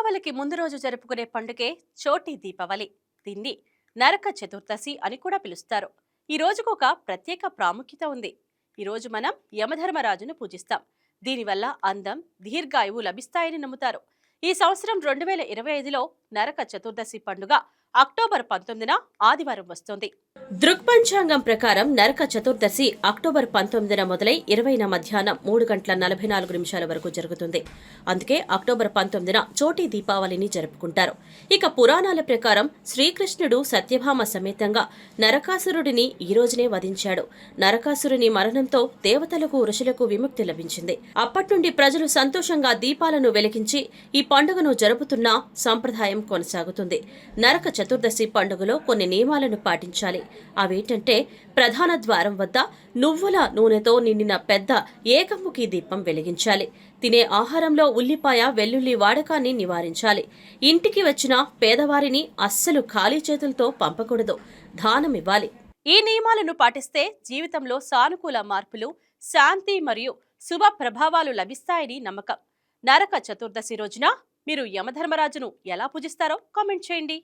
దీపావళికి ముందు రోజు జరుపుకునే పండుగే చోటీ దీపావళి. దీన్ని నరక చతుర్దశి అని కూడా పిలుస్తారు. ఈ రోజుకు ఒక ప్రత్యేక ప్రాముఖ్యత ఉంది. ఈ రోజు మనం యమధర్మరాజును పూజిస్తాం. దీనివల్ల అందం, దీర్ఘాయువు లభిస్తాయని నమ్ముతారు. ఈ సంవత్సరం 2025లో నరక చతుర్దశి పండుగ అక్టోబర్ 19న ఆదివారం వస్తోంది. దృక్పంచాంగం ప్రకారం నరక చతుర్దశి అక్టోబర్ 19న మొదలై 20న మధ్యాహ్నం 3:44 వరకు జరుగుతుంది. అందుకే అక్టోబర్ 19న చోటీ దీపావళిని జరుపుకుంటారు. ఇక పురాణాల ప్రకారం శ్రీకృష్ణుడు సత్యభామ సమేతంగా నరకాసురుడిని ఈ రోజునే వధించాడు. నరకాసురుని మరణంతో దేవతలకు, ఋషులకు విముక్తి లభించింది. అప్పటి నుండి ప్రజలు సంతోషంగా దీపాలను వెలిగించి ఈ పండుగను జరుపుతున్న సంప్రదాయం కొనసాగుతుంది. నరక చతుర్దశి పండుగలో కొన్ని నియమాలను పాటించాలి. అవేంటంటే, ప్రధాన ద్వారం వద్ద నువ్వుల నూనెతో నిండిన పెద్ద ఏకముఖి దీపం వెలిగించాలి. తినే ఆహారంలో ఉల్లిపాయ, వెల్లుల్లి వాడకాన్ని నివారించాలి. ఇంటికి వచ్చిన పేదవారిని అస్సలు ఖాళీ చేతులతో పంపకూడదు, దానమివ్వాలి. ఈ నియమాలను పాటిస్తే జీవితంలో సానుకూల మార్పులు, శాంతి మరియు శుభ ప్రభావాలు లభిస్తాయని నమ్మకం. నరక చతుర్దశి రోజున మీరు యమధర్మరాజును ఎలా పూజిస్తారో కామెంట్ చేయండి.